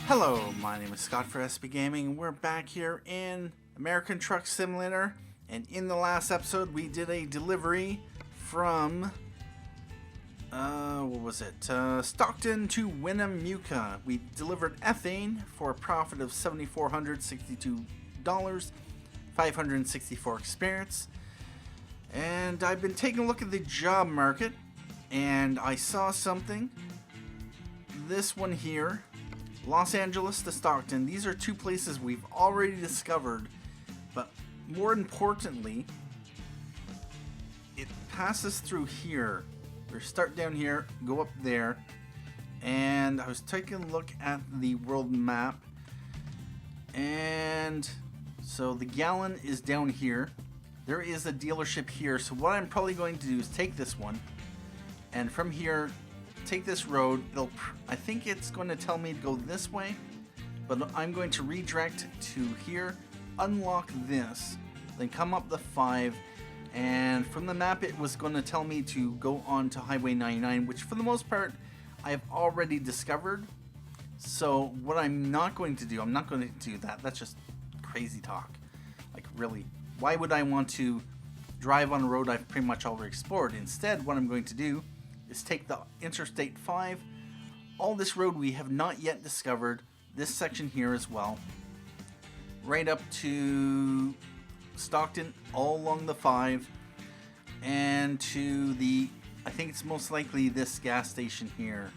Hello, my name is Scott for SB Gaming. We're back here in American Truck Simulator, and in the last episode we did a delivery from Stockton to Winnemucca. We delivered ethane for a profit of $7,462, 564 experience. And I've been taking a look at the job market, and I saw something. This one here, Los Angeles to Stockton. These are two places we've already discovered, but more importantly, it passes through here. We start down here, go up there, and I was taking a look at the world map, and so the gallon is down here. There is a dealership here, so what I'm probably going to do is take this one, and from here, take this road. I think it's going to tell me to go this way, but I'm going to redirect to here, unlock this, then come up the 5, and from the map it was going to tell me to go on to Highway 99, which for the most part I've already discovered. So what I'm not going to do, I'm not going to do that. That's just crazy talk. Like, really, why would I want to drive on a road I've pretty much already explored? Instead, what I'm going to do is take the Interstate 5, all this road we have not yet discovered, this section here as well, right up to Stockton, all along the 5, and to the, I think it's most likely this gas station here.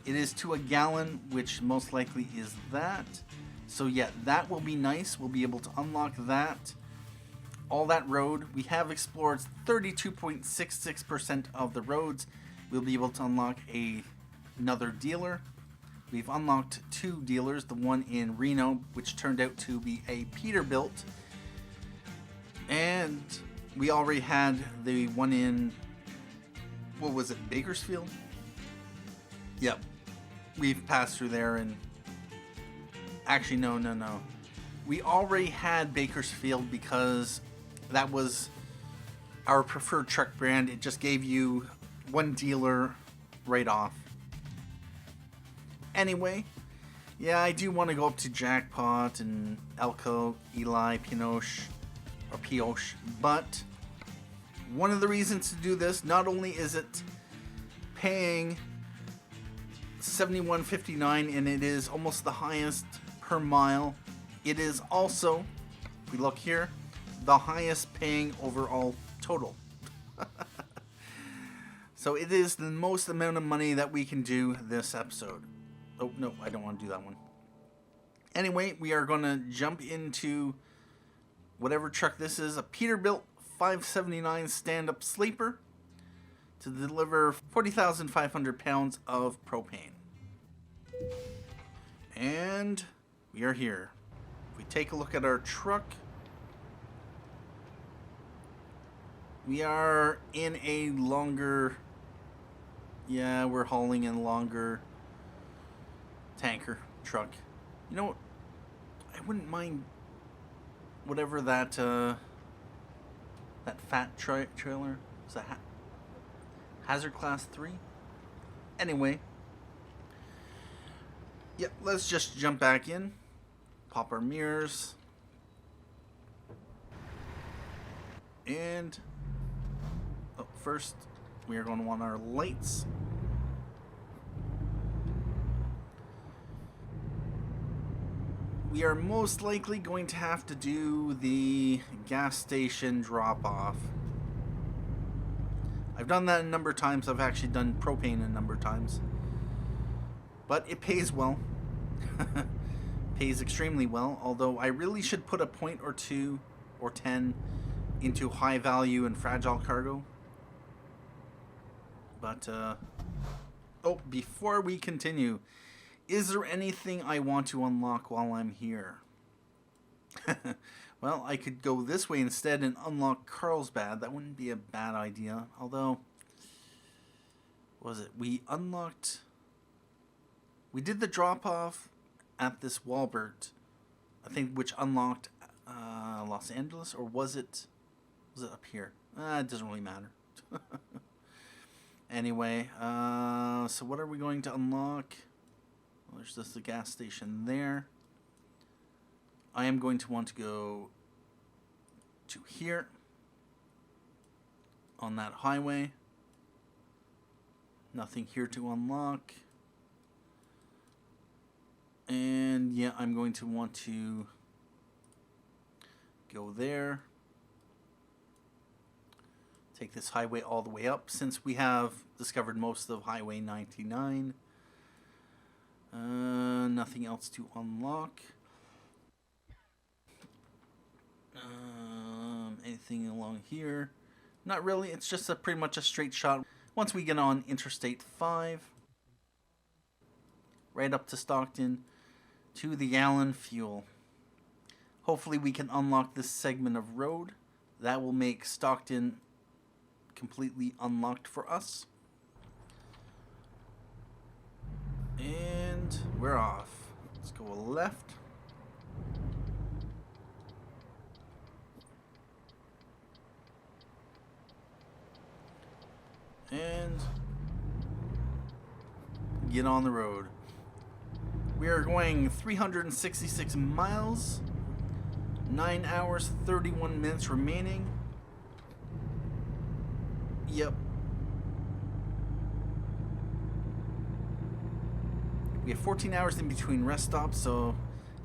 It is to a gallon, which most likely is that. So yeah, that will be nice. We'll be able to unlock that. All that road. We have explored 32.66% of the roads. We'll be able to unlock another dealer. We've unlocked 2 dealers, the one in Reno, which turned out to be a Peterbilt. And we already had the one in, what was it, Bakersfield? Yep. We've passed through there, and actually, no. We already had Bakersfield because that was our preferred truck brand. It just gave you one dealer right off. Anyway, yeah, I do want to go up to Jackpot and Elko, Eli, Pinoche, but one of the reasons to do this, not only is it paying $71.59 and it is almost the highest per mile, it is also, if we look here, the highest paying overall total. So it is the most amount of money that we can do this episode. Oh, no, I don't want to do that one. Anyway, we are going to jump into whatever truck this is, a Peterbilt 579 stand-up sleeper, to deliver 40,500 pounds of propane. And we are here. If we take a look at our truck, we are in a longer, yeah, we're hauling in a longer tanker truck. You know what? I wouldn't mind whatever that that fat trailer is, a Hazard Class 3. Anyway, yeah, let's just jump back in, pop our mirrors, and first we are going to want our lights. We are most likely going to have to do the gas station drop-off. I've done that a number of times. I've actually done propane a number of times. But it pays well. Pays extremely well. Although I really should put a point or 2 or 10 into high value and fragile cargo. But, oh, before we continue, is there anything I want to unlock while I'm here? Well, I could go this way instead and unlock Carlsbad. That wouldn't be a bad idea. Although, what was it? We did the drop-off at this Walbert, I think, which unlocked Los Angeles, or was it up here? It doesn't really matter. Anyway, so what are we going to unlock? There's just the gas station there. I am going to want to go to here on that highway. Nothing here to unlock. And yeah, I'm going to want to go there. Take this highway all the way up since we have discovered most of Highway 99. Nothing else to unlock. Anything along here? Not really. It's just pretty much a straight shot. Once we get on Interstate 5, right up to Stockton, to the gallon fuel. Hopefully we can unlock this segment of road. That will make Stockton completely unlocked for us. And we're off. Let's go left. And get on the road. We are going 366 miles, 9 hours, 31 minutes remaining. Yep. We have 14 hours in between rest stops, so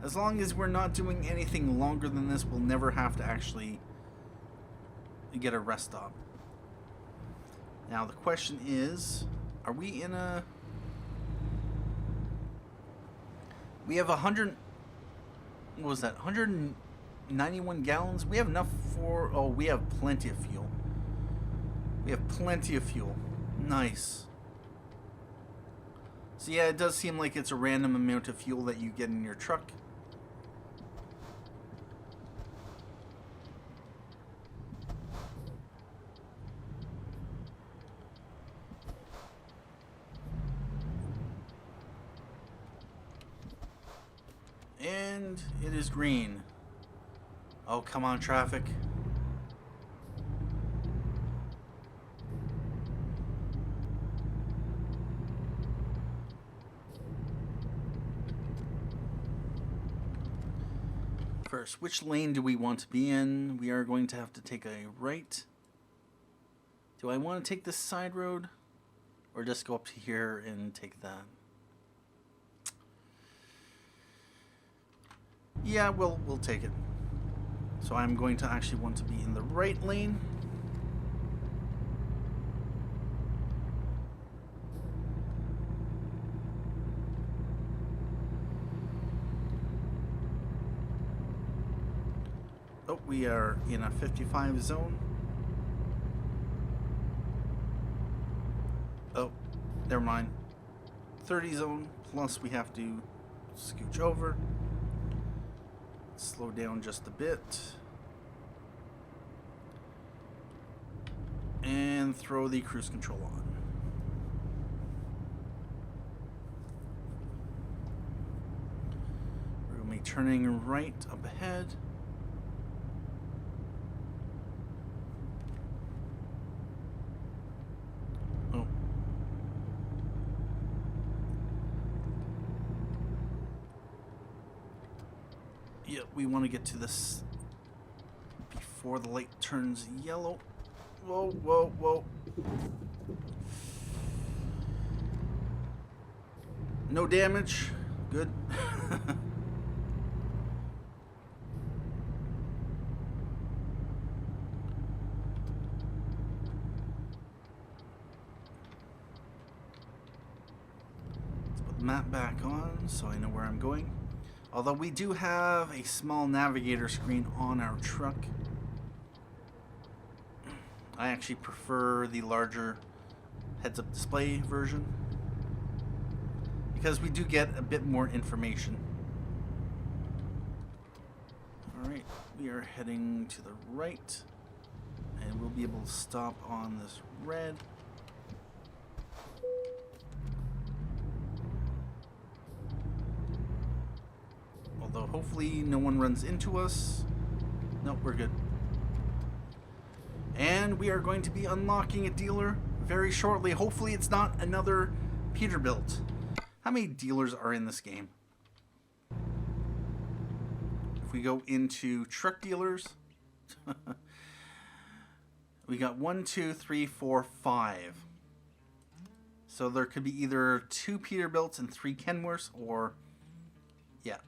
as long as we're not doing anything longer than this, we'll never have to actually get a rest stop. Now the question is, are we in a... We have 100... What was that? 191 gallons? We have enough for... Oh, we have plenty of fuel. We have plenty of fuel. Nice. So yeah, it does seem like it's a random amount of fuel that you get in your truck. And it is green. Oh, come on, traffic. First, which lane do we want to be in? We are going to have to take a right. Do I want to take this side road? Or just go up to here and take that? Yeah, we'll take it. So I'm going to actually want to be in the right lane. Oh, we are in a 55 zone. Oh, never mind. 30 zone, plus we have to scooch over. Slow down just a bit. And throw the cruise control on. We're going to be turning right up ahead. Oh. Yeah, we want to get to this before the light turns yellow. Whoa, whoa, whoa. No damage. Good. Let's put the map back on so I know where I'm going. Although we do have a small navigator screen on our truck. I actually prefer the larger heads-up display version because we do get a bit more information. Alright, we are heading to the right and we'll be able to stop on this red. Although hopefully no one runs into us. Nope, we're good. And we are going to be unlocking a dealer very shortly. Hopefully it's not another Peterbilt. How many dealers are in this game? If we go into truck dealers, we got 1, 2, 3, 4, 5. So there could be either 2 Peterbilts and 3 Kenworths, or yeah,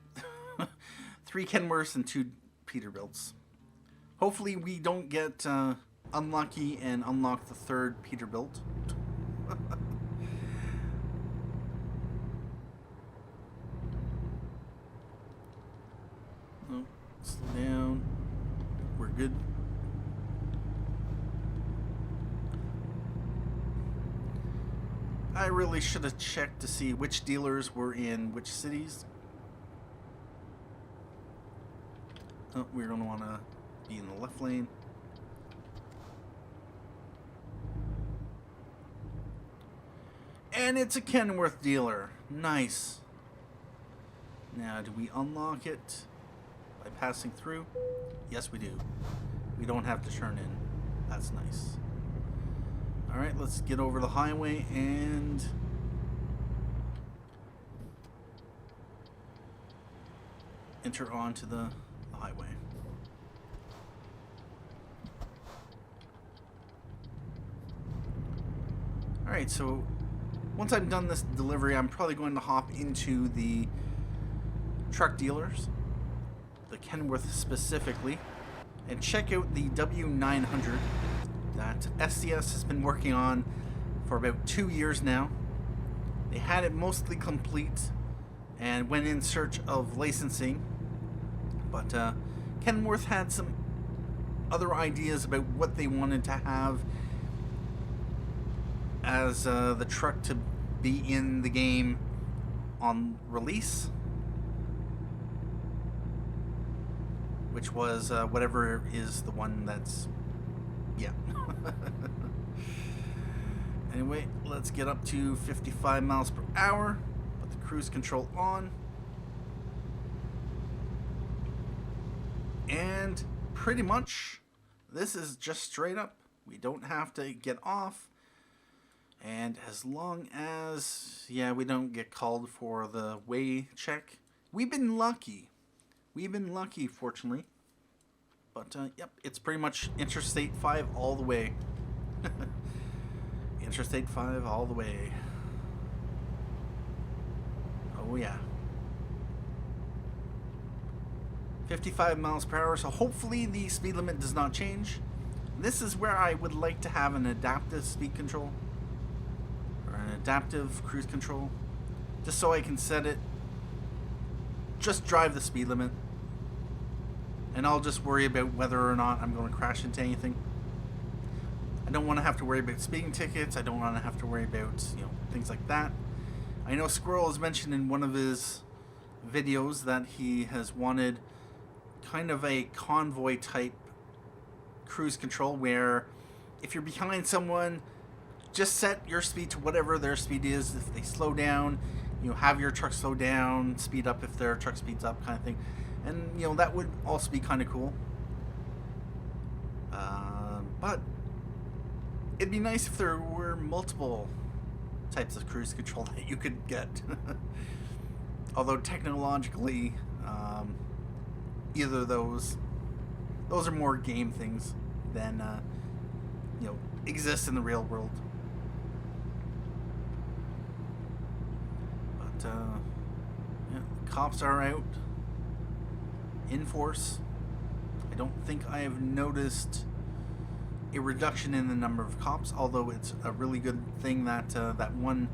3 Kenworths and 2 Peterbilts. Hopefully we don't get unlucky and unlock the 3rd Peterbilt. Oh, slow down. We're good. I really should have checked to see which dealers were in which cities. Oh, we're going to want to be in the left lane. And it's a Kenworth dealer. Nice. Now, do we unlock it by passing through? Yes, we do. We don't have to turn in. That's nice. Alright, let's get over the highway and enter onto the highway. Alright, so once I'm done this delivery, I'm probably going to hop into the truck dealers, the Kenworth specifically, and check out the W900 that SCS has been working on for about 2 years now. They had it mostly complete and went in search of licensing, but Kenworth had some other ideas about what they wanted to have as the truck to be in the game on release, which was whatever is the one that's, yeah. Anyway, let's get up to 55 miles per hour. Put the cruise control on. And pretty much, this is just straight up. We don't have to get off. And as long as, yeah, we don't get called for the weigh check. We've been lucky. We've been lucky, fortunately. But, yep, it's pretty much Interstate 5 all the way. Interstate 5 all the way. Oh, yeah. 55 miles per hour, so hopefully the speed limit does not change. This is where I would like to have an adaptive speed control. Or an adaptive cruise control. Just so I can set it. Just drive the speed limit. And I'll just worry about whether or not I'm going to crash into anything. I don't want to have to worry about speeding tickets. I don't want to have to worry about, you know, things like that. I know Squirrel has mentioned in one of his videos that he has wanted kind of a convoy type cruise control where if you're behind someone, just set your speed to whatever their speed is. If they slow down, you know, have your truck slow down, speed up if their truck speeds up, kind of thing. And, you know, that would also be kind of cool. But it'd be nice if there were multiple types of cruise control that you could get. Although technologically, either of those are more game things than, you know, exist in the real world. But, yeah, the cops are out. In force. I don't think I have noticed a reduction in the number of cops, although it's a really good thing that that one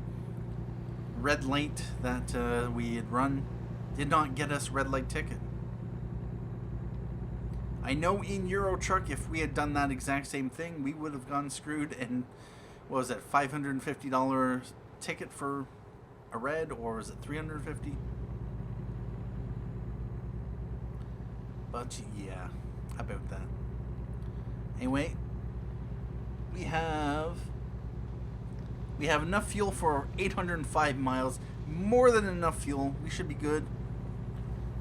red light that we had run did not get us red light ticket. I know in Euro Truck, if we had done that exact same thing, we would have gone screwed, and what was that, $550 ticket for a red, or was it $350? But yeah, about that. Anyway, we have enough fuel for 805 miles. More than enough fuel. We should be good.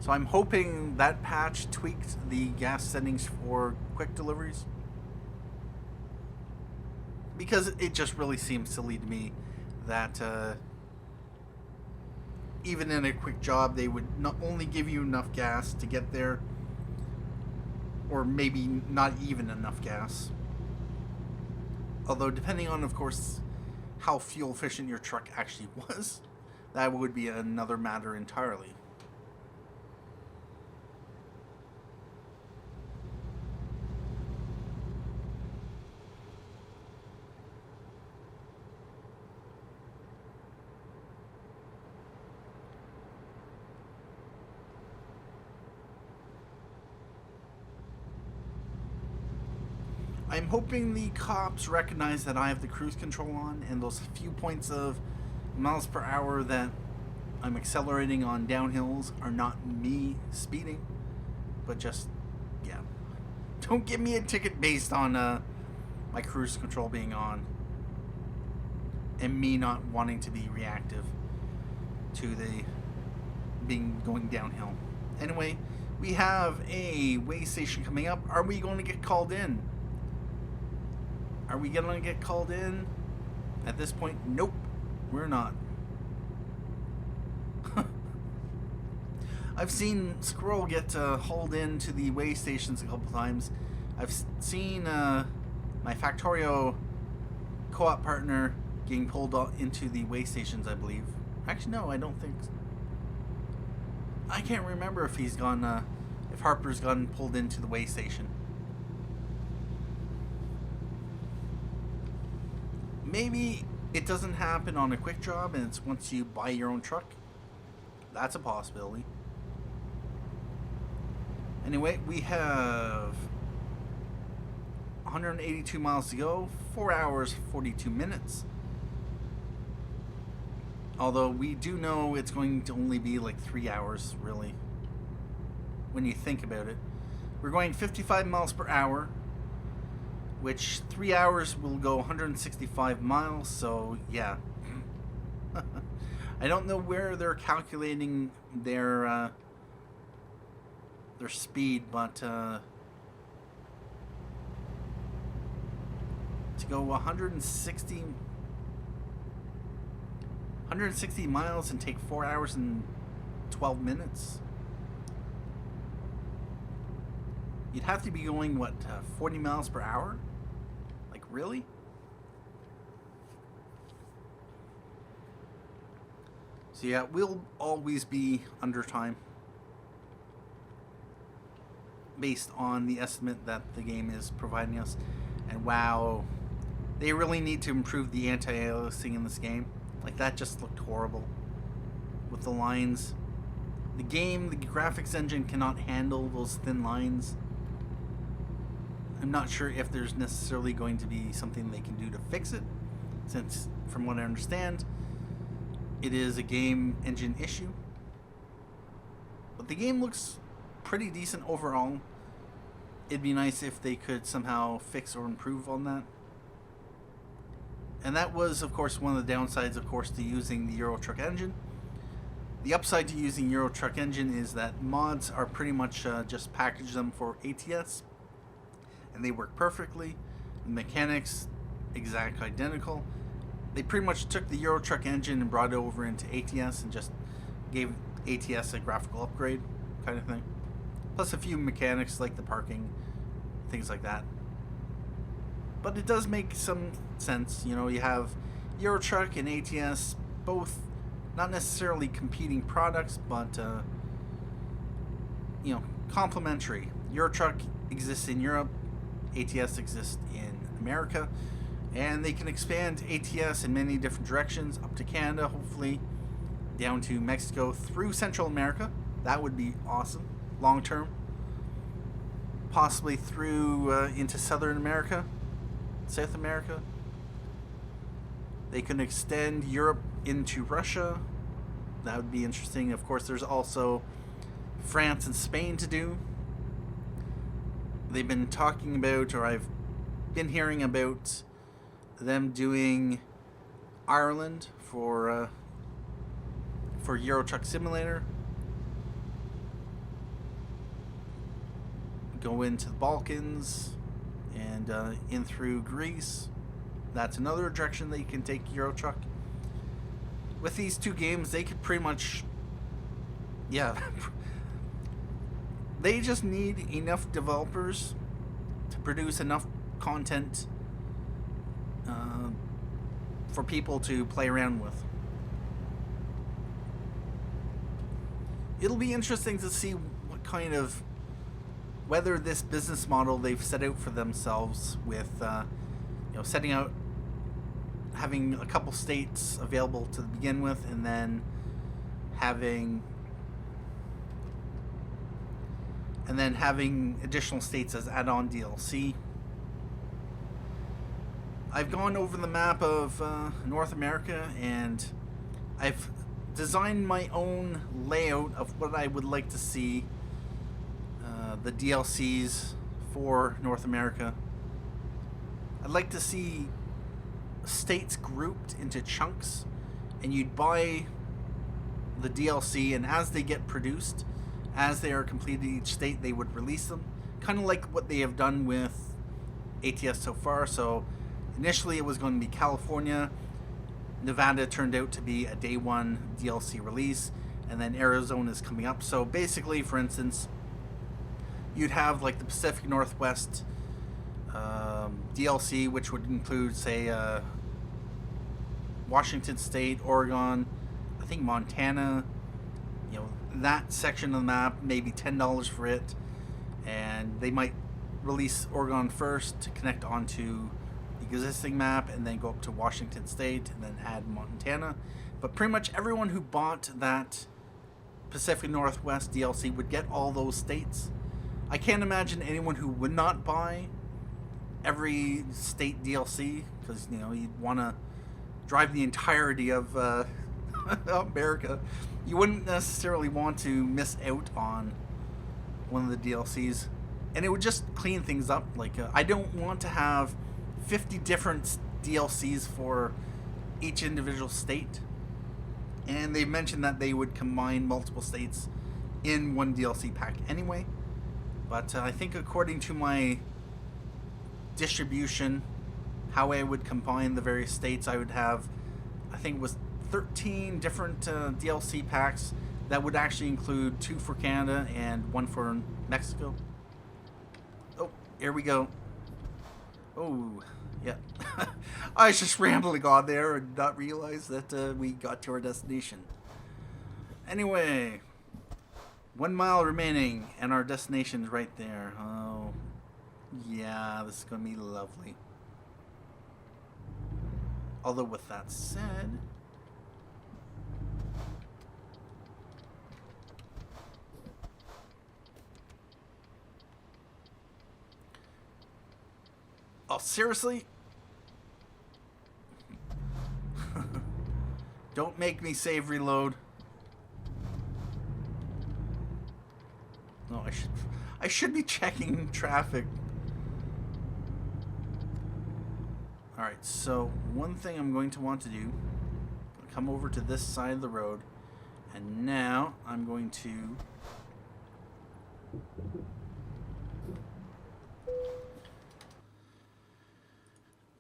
So I'm hoping that patch tweaked the gas settings for quick deliveries. Because it just really seems silly to me that even in a quick job, they would not only give you enough gas to get there, or maybe not even enough gas. Although, depending on, of course, how fuel efficient your truck actually was, that would be another matter entirely. I'm hoping the cops recognize that I have the cruise control on, and those few points of miles per hour that I'm accelerating on downhills are not me speeding, but just, yeah. Don't give me a ticket based on my cruise control being on and me not wanting to be reactive to the going downhill. Anyway, we have a way station coming up. Are we going to get called in? Are we going to get called in? At this point, nope, we're not. I've seen Squirrel get hauled into the way stations a couple times. I've seen my Factorio co-op partner getting pulled into the way stations, I believe. Actually, no, I don't think so. I can't remember if he's gone, if Harper's gotten pulled into the way station. Maybe it doesn't happen on a quick job and it's once you buy your own truck. That's a possibility. Anyway, we have 182 miles to go, 4 hours, 42 minutes. Although we do know it's going to only be like 3 hours, really, when you think about it. We're going 55 miles per hour, which 3 hours will go 165 miles, so yeah. I don't know where they're calculating their speed, but to go 160 miles and take 4 hours and 12 minutes, you'd have to be going, what, 40 miles per hour? Like, really? So yeah, we'll always be under time based on the estimate that the game is providing us. And wow, they really need to improve the anti-aliasing in this game. Like, that just looked horrible with the lines. The graphics engine cannot handle those thin lines. I'm not sure if there's necessarily going to be something they can do to fix it, since from what I understand, it is a game engine issue. But the game looks pretty decent overall. It'd be nice if they could somehow fix or improve on that. And that was, of course, one of the downsides, of course, to using the Euro Truck engine. The upside to using Euro Truck engine is that mods are pretty much just package them for ATS, and they work perfectly. The mechanics, exact identical. They pretty much took the Euro Truck engine and brought it over into ATS and just gave ATS a graphical upgrade kind of thing. Plus a few mechanics like the parking, things like that. But it does make some sense. You know, you have Euro Truck and ATS, both not necessarily competing products, but you know, complementary. Euro Truck exists in Europe, ATS exists in America, and they can expand ATS in many different directions, up to Canada, hopefully down to Mexico, through Central America. That would be awesome, long term. Possibly through into Southern America, South America. They can extend Europe into Russia. That would be interesting. Of course, there's also France and Spain to do. They've been talking about, or I've been hearing about them doing Ireland for Euro Truck Simulator. Go into the Balkans and in through Greece. That's another direction that you can take Euro Truck. With these two games, they could pretty much yeah, they just need enough developers to produce enough content for people to play around with. It'll be interesting to see what kind of, whether this business model they've set out for themselves with, setting out, having a couple states available to begin with, and then having additional states as add-on DLC. I've gone over the map of North America, and I've designed my own layout of what I would like to see the DLCs for North America. I'd like to see states grouped into chunks, and you'd buy the DLC, and as they get produced, as they are completed each state, they would release them, kind of like what they have done with ATS so far. So initially it was going to be California, Nevada turned out to be a day one DLC release, and then Arizona is coming up. So basically, for instance, you'd have like the Pacific Northwest DLC, which would include, say, Washington State, Oregon, I think Montana, that section of the map, maybe $10 for it, and they might release Oregon first to connect onto the existing map, and then go up to Washington State, and then add Montana. But pretty much everyone who bought that Pacific Northwest DLC would get all those states. I can't imagine anyone who would not buy every state DLC, because you'd want to drive the entirety of America. You wouldn't necessarily want to miss out on one of the DLCs, and it would just clean things up. Like I don't want to have 50 different DLCs for each individual state, and they mentioned that they would combine multiple states in one DLC pack anyway. But I think according to my distribution, how I would combine the various states, I would have, I think it was 13 different DLC packs that would actually include 2 for Canada and 1 for Mexico. Oh, here we go. Oh, yeah. I was just rambling on there and not realize that we got to our destination. Anyway, 1 mile remaining, and our destination's right there. Oh, yeah, this is going to be lovely. Although, with that said, oh, seriously? Don't make me save reload. No, I should be checking traffic. Alright, so one thing I'm going to want to do, come over to this side of the road, and now I'm going to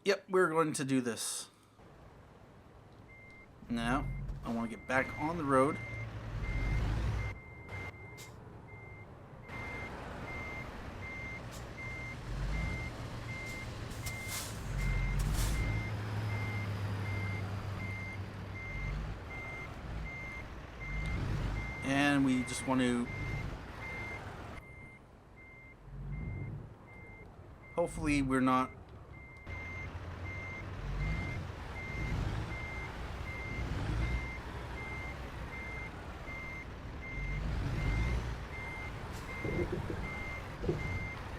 yep, we're going to do this. Now, I want to get back on the road. And we just want to hopefully we're not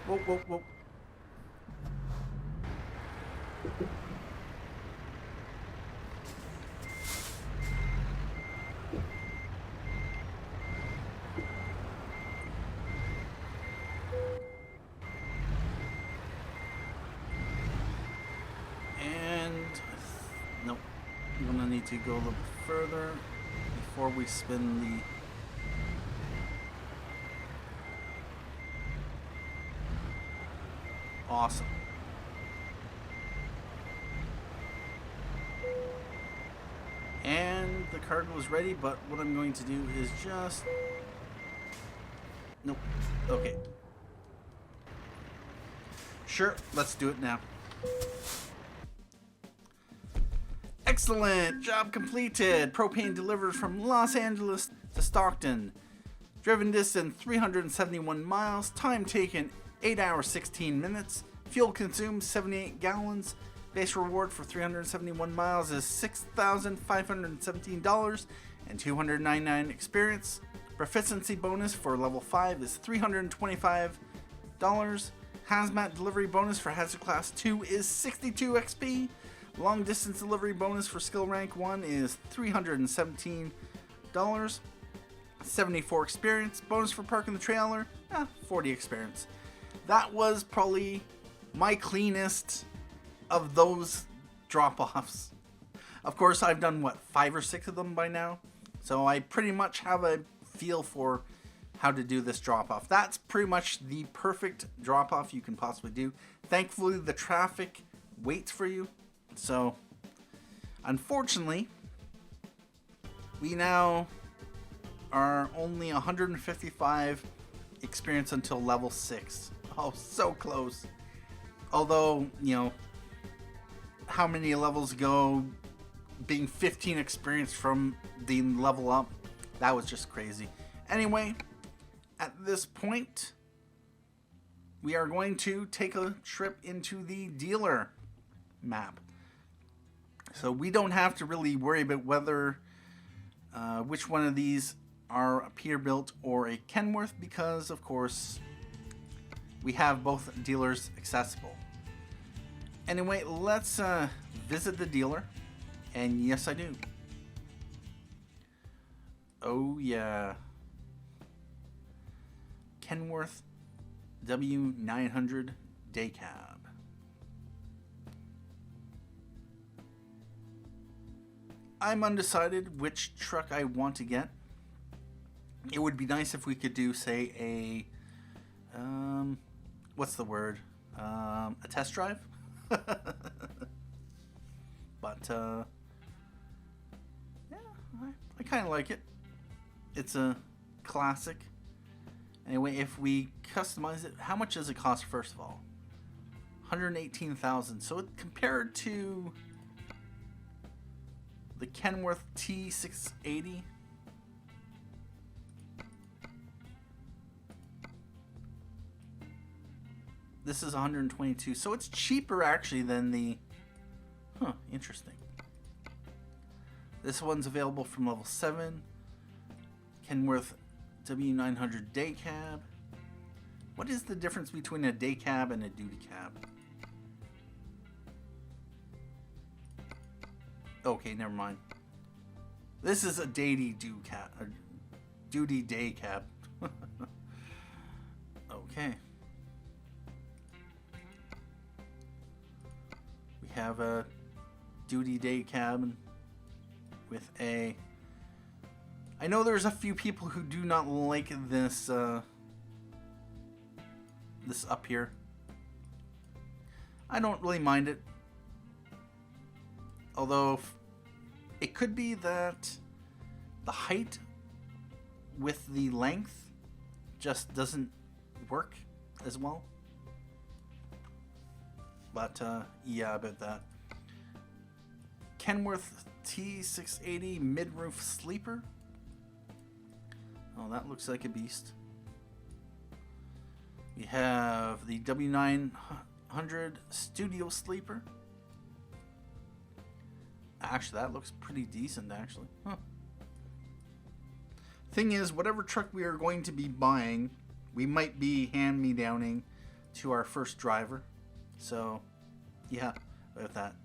whoa, whoa, whoa. Nope. I'm gonna need to go a little further before we spin the awesome. And the cargo is ready, but what I'm going to do is just Nope. Okay. Sure, let's do it now. Excellent! Job completed! Propane delivered from Los Angeles to Stockton. Driven distance 371 miles. Time taken 8 hours 16 minutes. Fuel consumed 78 gallons. Base reward for 371 miles is $6,517 and 299 experience. Proficiency bonus for level 5 is $325. Hazmat delivery bonus for Hazard Class 2 is 62 XP. Long distance delivery bonus for skill rank 1 is $317. 74 experience. Bonus for parking the trailer, 40 experience. That was probably my cleanest of those drop-offs. Of course, I've done, 5 or 6 of them by now. So I pretty much have a feel for how to do this drop-off. That's pretty much the perfect drop-off you can possibly do. Thankfully, the traffic waits for you. So, unfortunately, we now are only 155 experience until level 6. Oh, so close. Although, how many levels ago, being 15 experience from the level up, that was just crazy. Anyway, at this point, we are going to take a trip into the dealer map. So we don't have to really worry about whether which one of these are a Peterbilt or a Kenworth, because of course we have both dealers accessible. Anyway, let's visit the dealer. And yes, I do. Oh yeah. Kenworth W900 day cab. I'm undecided which truck I want to get. It would be nice if we could do, say, a what's the word? A test drive. But yeah, I kind of like it. It's a classic. Anyway, if we customize it, how much does it cost first of all? $118,000. So compared to the Kenworth T680, this is $122. So it's cheaper actually than the. Huh, interesting. This one's available from level 7. Kenworth W900 day cab. What is the difference between a day cab and a duty cab? Okay, never mind. This is a duty day cab. Okay. We have a duty day cab with a. I know there's a few people who do not like this this up here. I don't really mind it. Although it could be that the height with the length just doesn't work as well. But yeah, about that. Kenworth T680 mid-roof sleeper. Oh, that looks like a beast. We have the W900 studio sleeper. Actually, that looks pretty decent, actually. Huh. Thing is, whatever truck we are going to be buying, we might be hand-me-downing to our first driver. So, yeah, about that.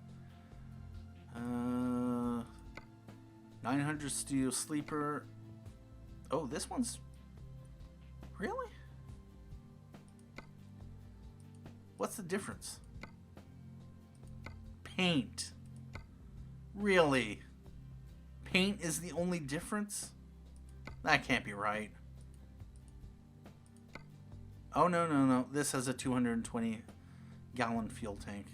900 studio sleeper. Oh, this one's. Really? What's the difference? Paint. Really? Paint is the only difference? That can't be right. Oh, no, no, no. This has a 220 gallon fuel tank.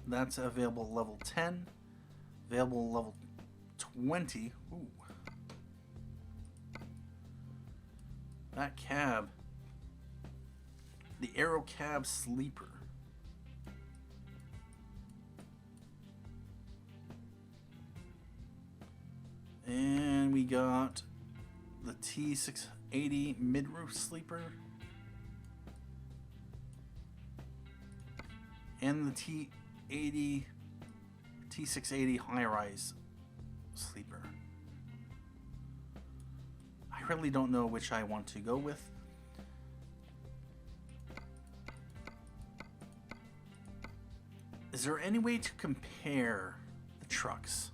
That's available level 10. Available level 20. Ooh. That cab. The Aero Cab Sleeper. And we got the T680 mid-roof sleeper. And the T680 high-rise sleeper. I really don't know which I want to go with. Is there any way to compare the trucks?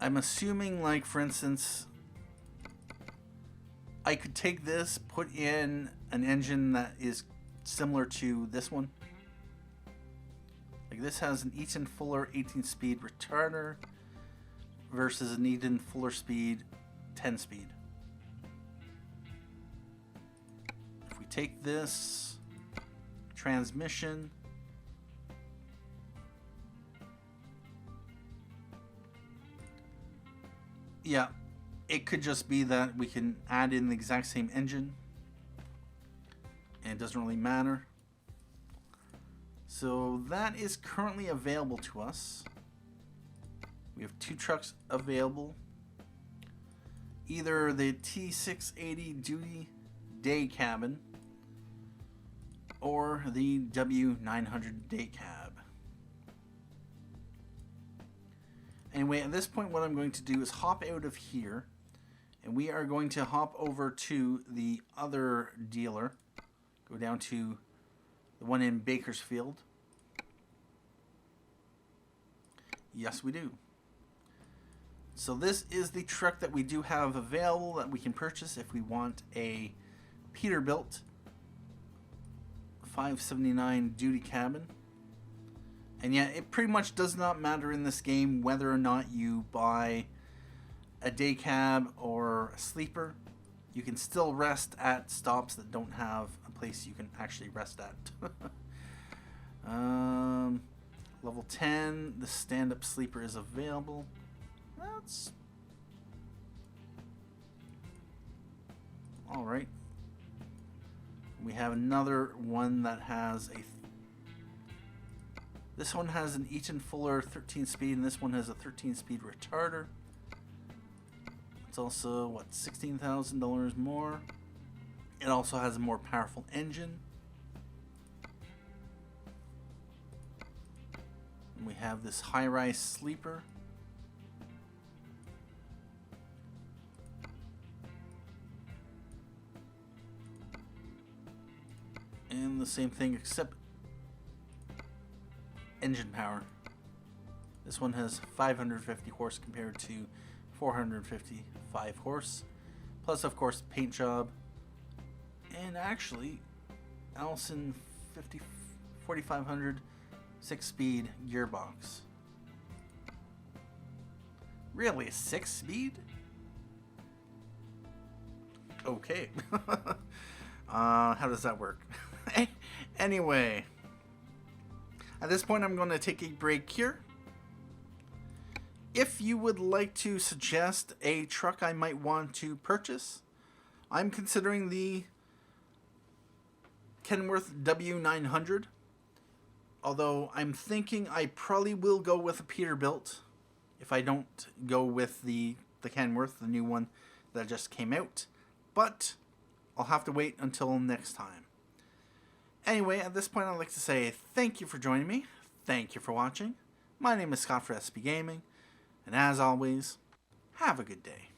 I'm assuming, like, for instance, I could take this, put in an engine that is similar to this one. Like, this has an Eaton Fuller 18-speed retarder versus an Eaton Fuller speed 10-speed. If we take this transmission, yeah, it could just be that we can add in the exact same engine and it doesn't really matter. So that is currently available to us. We have two trucks available. Either the T680 duty day cabin or the W900 day cab. Anyway, at this point what I'm going to do is hop out of here and we are going to hop over to the other dealer. Go down to the one in Bakersfield. Yes, we do. So this is the truck that we do have available that we can purchase if we want a Peterbilt 579 duty cabin. And yeah, it pretty much does not matter in this game whether or not you buy a day cab or a sleeper. You can still rest at stops that don't have a place you can actually rest at. Level 10, the stand-up sleeper is available. That's all right. We have another one that has a. This one has an Eaton Fuller 13-speed, and this one has a 13-speed retarder. It's also what, $16,000 more. It also has a more powerful engine. And we have this high-rise sleeper. And the same thing except engine power. This one has 550 horse compared to 455 horse. Plus, of course, paint job. And actually, Allison 4500 6-speed gearbox. Really, a 6-speed? Okay. How does that work? Anyway, at this point I'm going to take a break here. If you would like to suggest a truck I might want to purchase, I'm considering the Kenworth W900. Although I'm thinking I probably will go with a Peterbilt if I don't go with the Kenworth, the new one that just came out. But I'll have to wait until next time. Anyway, at this point I'd like to say thank you for joining me. Thank you for watching. My name is Scott for SB Gaming. And as always, have a good day.